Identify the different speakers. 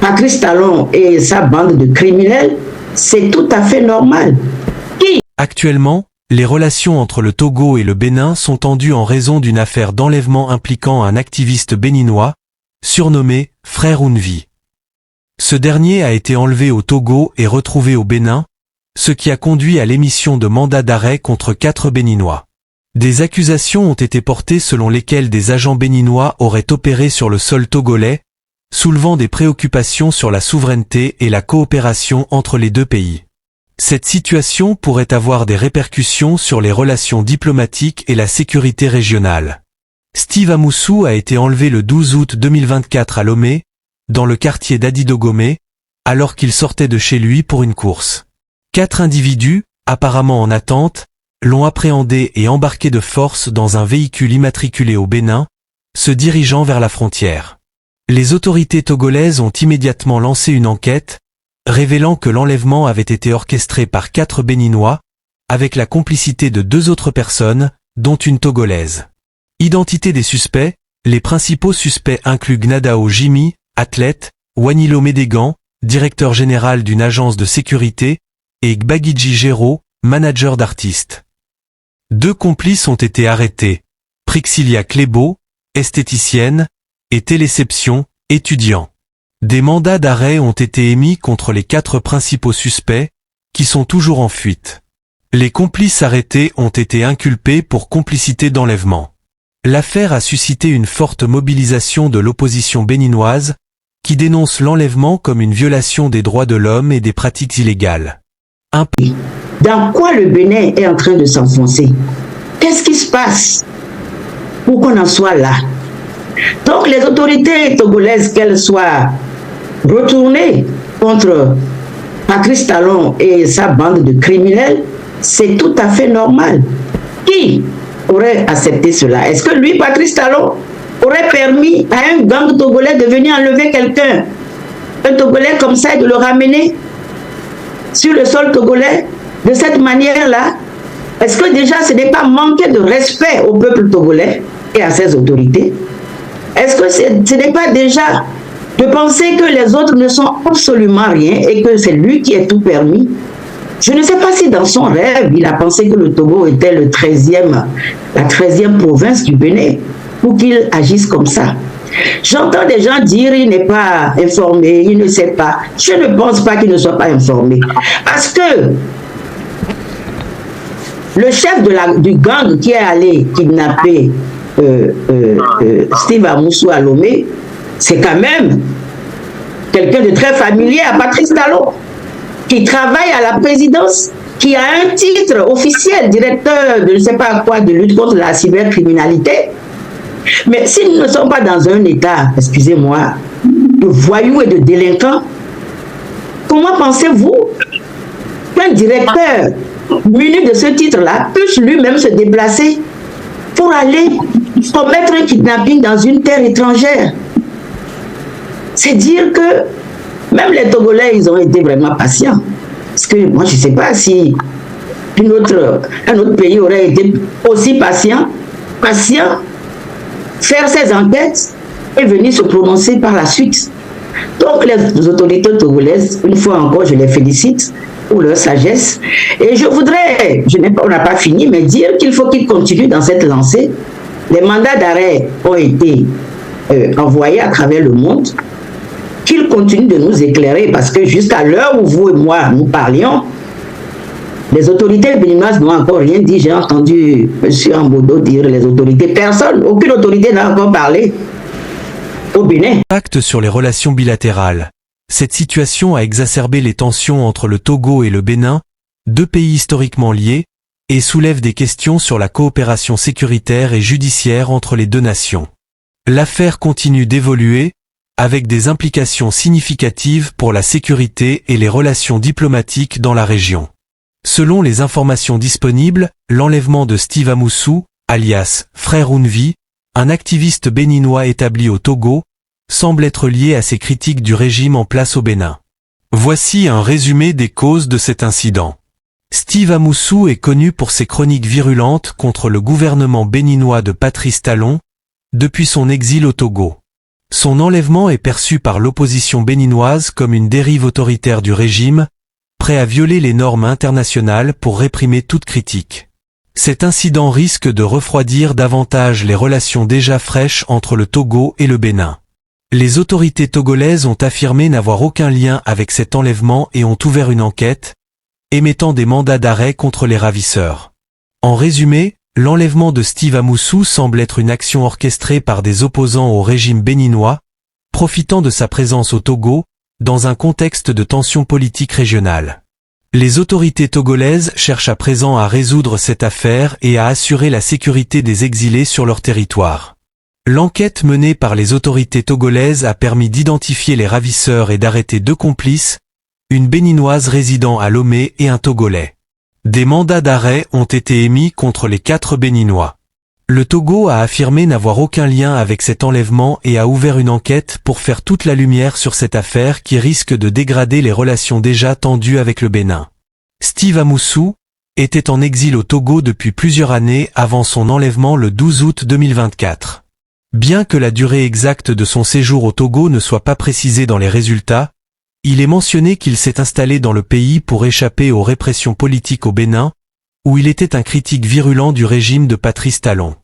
Speaker 1: Patrice Talon et sa bande de criminels, c'est tout à fait normal.
Speaker 2: Actuellement, les relations entre le Togo et le Bénin sont tendues en raison d'une affaire d'enlèvement impliquant un activiste béninois, surnommé Frère Ounvi. Ce dernier a été enlevé au Togo et retrouvé au Bénin, ce qui a conduit à l'émission de mandats d'arrêt contre 4 Béninois. Des accusations ont été portées selon lesquelles des agents béninois auraient opéré sur le sol togolais, soulevant des préoccupations sur la souveraineté et la coopération entre les deux pays. Cette situation pourrait avoir des répercussions sur les relations diplomatiques et la sécurité régionale. Steve Amoussou a été enlevé le 12 août 2024 à Lomé, dans le quartier d'Adidogomé, alors qu'il sortait de chez lui pour une course. 4 individus, apparemment en attente, l'ont appréhendé et embarqué de force dans un véhicule immatriculé au Bénin, se dirigeant vers la frontière. Les autorités togolaises ont immédiatement lancé une enquête, révélant que l'enlèvement avait été orchestré par 4 Béninois, avec la complicité de 2 autres personnes, dont une Togolaise. Identité des suspects, les principaux suspects incluent Gnadao Jimmy, athlète, Wanilo Médégan, directeur général d'une agence de sécurité, et Gbagidji Géraud, manager d'artistes. 2 complices ont été arrêtés, Prixilia Clébo, esthéticienne, et Téléception, étudiant. Des mandats d'arrêt ont été émis contre les 4 principaux suspects, qui sont toujours en fuite. Les complices arrêtés ont été inculpés pour complicité d'enlèvement. L'affaire a suscité une forte mobilisation de l'opposition béninoise, qui dénonce l'enlèvement comme une violation des droits de l'homme et des pratiques illégales.
Speaker 1: Dans quoi le Bénin est en train de s'enfoncer? Qu'est-ce qui se passe pour qu'on en soit là? Donc les autorités togolaises, qu'elles soient retournées contre Patrice Talon et sa bande de criminels, c'est tout à fait normal. Qui aurait accepté cela? Est-ce que lui, Patrice Talon, aurait permis à un gang togolais de venir enlever quelqu'un, un Togolais comme ça, et de le ramener sur le sol togolais de cette manière-là? Est-ce que déjà ce n'est pas manquer de respect au peuple togolais et à ses autorités? Est-ce que ce n'est pas déjà de penser que les autres ne sont absolument rien et que c'est lui qui est tout permis? Je ne sais pas si dans son rêve, il a pensé que le Togo était la 13e province du Bénin pour qu'il agisse comme ça. J'entends des gens dire il n'est pas informé, il ne sait pas. Je ne pense pas qu'il ne soit pas informé. Parce que le chef du gang qui est allé kidnapper Steve Amoussou à Lomé, c'est quand même quelqu'un de très familier à Patrice Talon, qui travaille à la présidence, qui a un titre officiel, directeur de je ne sais pas quoi, de lutte contre la cybercriminalité. Mais si nous ne sommes pas dans un état, excusez-moi, de voyous et de délinquants, comment pensez-vous qu'un directeur muni de ce titre-là puisse lui-même se déplacer pour aller commettre un kidnapping dans une terre étrangère? C'est dire que même les Togolais, ils ont été vraiment patients. Parce que moi, je ne sais pas si un autre pays aurait été aussi patient, faire ses enquêtes et venir se prononcer par la suite. Donc les autorités togolaises, une fois encore, je les félicite pour leur sagesse. Et je voudrais, on n'a pas fini, mais dire qu'il faut qu'ils continuent dans cette lancée. Les mandats d'arrêt ont été envoyés à travers le monde, qu'ils continuent de nous éclairer, parce que jusqu'à l'heure où vous et moi nous parlions, les autorités béninoises n'ont encore rien dit. J'ai entendu M. Ambodo dire les autorités. Personne, aucune autorité n'a encore parlé au Bénin.
Speaker 2: Impact sur les relations bilatérales. Cette situation a exacerbé les tensions entre le Togo et le Bénin, 2 pays historiquement liés, et soulève des questions sur la coopération sécuritaire et judiciaire entre les 2 nations. L'affaire continue d'évoluer, avec des implications significatives pour la sécurité et les relations diplomatiques dans la région. Selon les informations disponibles, l'enlèvement de Steve Amoussou, alias Frère Ounvi, un activiste béninois établi au Togo, semble être lié à ces critiques du régime en place au Bénin. Voici un résumé des causes de cet incident. Steve Amoussou est connu pour ses chroniques virulentes contre le gouvernement béninois de Patrice Talon, depuis son exil au Togo. Son enlèvement est perçu par l'opposition béninoise comme une dérive autoritaire du régime, prêt à violer les normes internationales pour réprimer toute critique. Cet incident risque de refroidir davantage les relations déjà fraîches entre le Togo et le Bénin. Les autorités togolaises ont affirmé n'avoir aucun lien avec cet enlèvement et ont ouvert une enquête, émettant des mandats d'arrêt contre les ravisseurs. En résumé, l'enlèvement de Steve Amoussou semble être une action orchestrée par des opposants au régime béninois, profitant de sa présence au Togo, dans un contexte de tensions politiques régionales. Les autorités togolaises cherchent à présent à résoudre cette affaire et à assurer la sécurité des exilés sur leur territoire. L'enquête menée par les autorités togolaises a permis d'identifier les ravisseurs et d'arrêter 2 complices, une béninoise résidant à Lomé et un Togolais. Des mandats d'arrêt ont été émis contre les 4 béninois. Le Togo a affirmé n'avoir aucun lien avec cet enlèvement et a ouvert une enquête pour faire toute la lumière sur cette affaire qui risque de dégrader les relations déjà tendues avec le Bénin. Steve Amoussou était en exil au Togo depuis plusieurs années avant son enlèvement le 12 août 2024. Bien que la durée exacte de son séjour au Togo ne soit pas précisée dans les résultats, il est mentionné qu'il s'est installé dans le pays pour échapper aux répressions politiques au Bénin, où il était un critique virulent du régime de Patrice Talon.